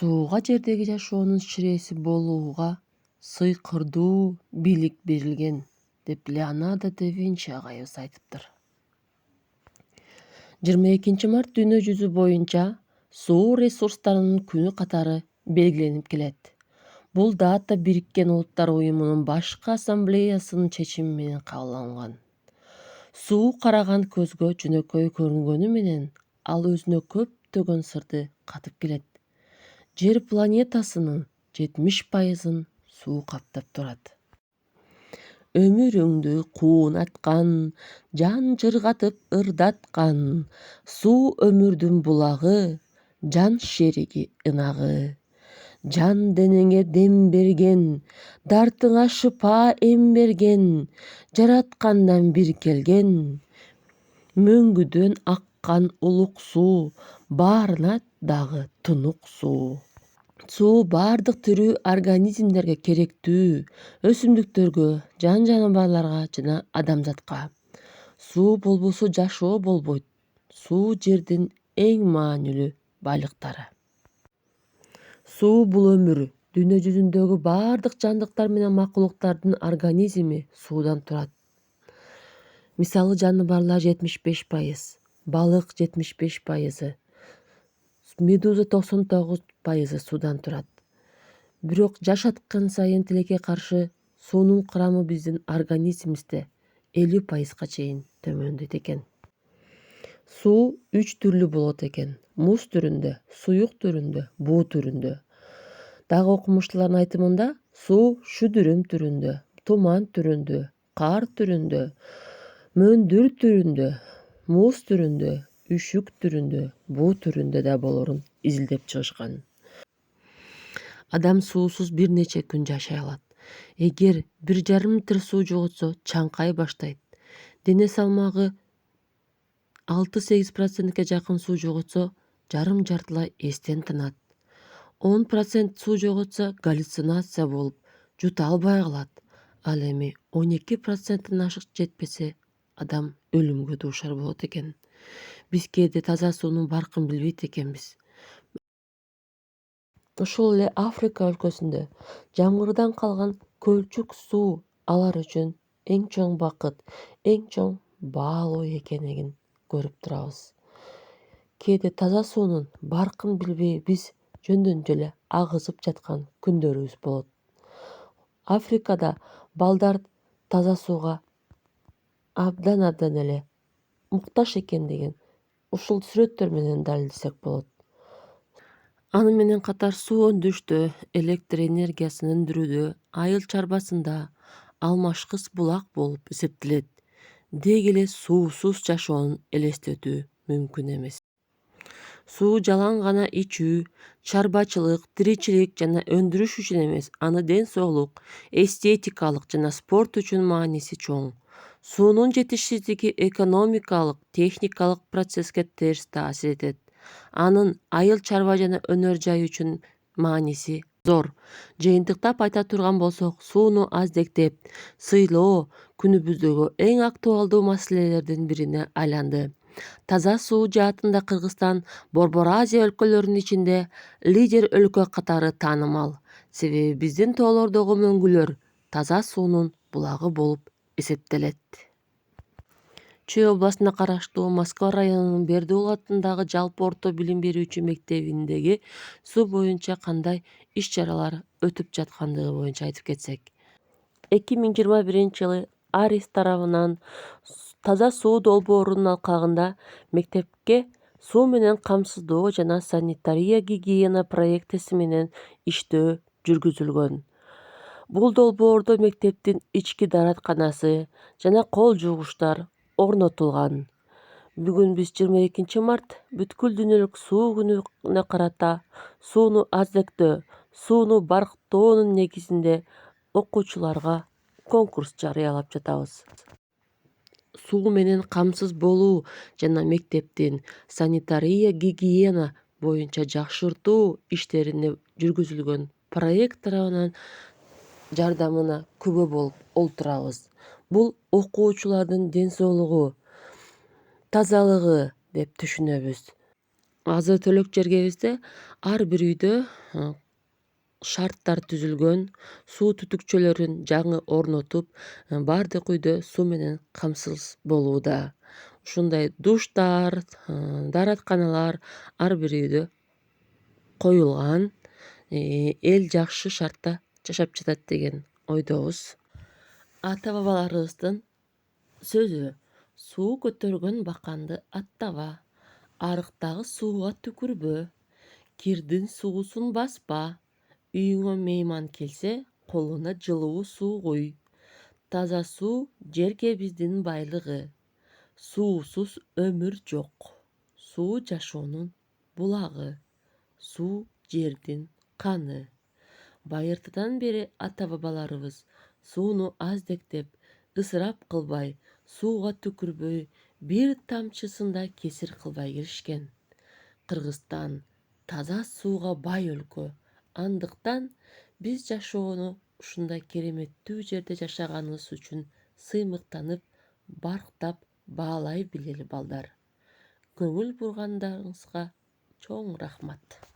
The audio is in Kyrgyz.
Сууга жердеги жашоонун ширеси болууга сыйкырдуу бийлик берилген деп Леонардо да Винчи агайыбыз айтыптыр. 22 март дүйнө жүзү боюнча суу ресурстарынын күнү катары белгиленип келет. Бул дата Бириккен Улуттар Уюмунун башкы ассамблеясынын чечими менен кабыл алынган. Суу караган көзгө жөнөкөй көрүнгөнү менен ал өзүнө көптөгөн сырды катып келет. Жер планетасынын 70% суу каптап турат. Өмүрүңдү куунаткан, жан жыргатып ырдаткан, суу өмүрдүн булагы, жан шериги ынагы. Жан денеңе дем берген, дартыңа шыпа эм берген, жараткандан бир келген. Мөңгүдөн аккан улук суу, баарына дагы тунук суу. Суу бардык тирүү организмдерге керектүү, өсүмдүктөргө, жан-жаныбарларга жана адамзатка. Суу болбосо жашоо болбойт. Суу жердин эң маанилүү байлыктары. Суу бул өмүр. Дүйнө жүзүндөгү бардык жандыктар менен макулуктардын организми суудан турат. Мисалы жаныбарлар 75%, балык 75%, медуза 99% суудан турат. Бирок жашаткан сайын тилекке каршы суунун курамы биздин организмибизде 50%га чейин төмөндөйт экен. Суу 3 түрлүү болот экен: муз түрүндө, суюк түрүндө, буу түрүндө. Дагы окумуштуулардын айтымында суу шүдүрүм түрүндө, туман түрүндө, кар түрүндө, мөндүр түрүндө, муз түрүндө, үшүк түрүндө, буу түрүндө да болорун изилдеп чыгышкан. Адам суусуз бир нече күн жашай алат. Эгер 1,5 литр суу жоготсо, чаңкай баштайт. Дене салмагы 6-8%ке жакын суу жоготсо, жарым-жартылай эстен тынат. 10% суу жоготсо, галлюцинация болуп, жута албай калат. Ал эми 12%-тен ашык жетпесе, адам өлүмгө дуушар болот экен. Биз кээде таза суунун баркын билбейт экенбиз. Ошол эле Африка өлкөсүндө жамгырдан калган көлчүк суу алар үчүн эң чоң бакыт, эң чоң баалоо экенин көрүп турабыз. Кээде таза суунун баркын билбей биз жөндөн эле агызып жаткан күндөрүбүз болот. Африкада балдар таза сууга абдан эле муктаж экендигин ушул сүрөттөр менен далилдесек болот. Аны менен катар суу өндүрүштө, электр энергиясын өндүрүүдө, айыл чарбасында алмашкыс булак болуп эсептелет. Деги эле суусуз жашоону элестетүү мүмкүн эмес. Суу жалаң гана ичүү, чарбачылык, тиричилик жана өндүрүш үчүн эмес, аны ден соолук, эстетикалык жана спорт үчүн мааниси чоң. Суунун жетишсиздиги экономикалык, техникалык процесске терс таасир этет. Анын айыл чарба жана өнөр жай үчүн мааниси зор. Жыйынтыктап айта турган болсок, сууну аздектеп, сыйлоо күнүбүздөгү эң актуалдуу маселелердин бирине айланды. Таза суу жаатында Кыргызстан Борбор Азия өлкөлөрүнүн ичинде лидер өлкө катары таанымал. Себеби биздин тоолордогу мөңгүлөр таза суунун булагы болуп эсептелет. Чүй областына караштуу Москва районунун Бердыул атындагы жалпы орто билим берүүчү мектебиндеги суу боюнча кандай иш-чаралар өтүп жаткандыгы боюнча айтып кетсек. 2021-жылы Арис тарабынан таза суу долбоорунун алкагында мектепке суу менен камсыздоо жана санитария гигиена проектиси менен иштөө жүргүзүлгөн. Бул долбоордо мектептин ички дааратканасы жана кол жуугучтар орнотулган. Бүгүн биз 22 март бүткүл дүйнөлүк суу күнүнө карата сууну аздектөө, сууну барктоонун негизинде окуучуларга конкурс жарыялап жатабыз. Суу менен камсыз болуу жана мектептин санитария гигиена боюнча жакшыртуу иштерине жүргүзүлгөн проект тарабынан жардамына күбө болуп олтурабыз. Бул окуучулардын ден соолугу, тазалыгы деп түшүнөбүз. азы-түлүк жергебизде ар бир үйдө шарттар түзүлгөн, суу түтүкчөлөрүн жаңы орнотуп, баардык үйдө суу менен камсыз болууда. Ушундай душтар, дааратканалар ар бир үйдө коюлган. Эл жакшы шартта жашап жатат деген ойдобуз. Ата бабаларыбыздын сөзү: суу көтөргөн баканды аттаба, арыктагы сууга түкүрбө, кирдин суусун баспа, үйүңө мейман келсе, колуна жылуу суу куй. Таза суу жеркебиздин байлыгы. Суусуз өмүр жок. Суу жашоонун булагы. Суу жердин каны. Байыртыдан бери ата-бабаларыбыз сууну аздектеп, ысырап кылбай, сууга түкүрбөй, бир тамчысын да кесир кылбай келишкен. Кыргызстан таза сууга бай өлкө. Андыктан биз жашоону ушундай кереметтүү жерде жашаганыбыз үчүн сыймыктанып, барктап баалай билели балдар. Көңүл бургандарыңызга чоң рахмат.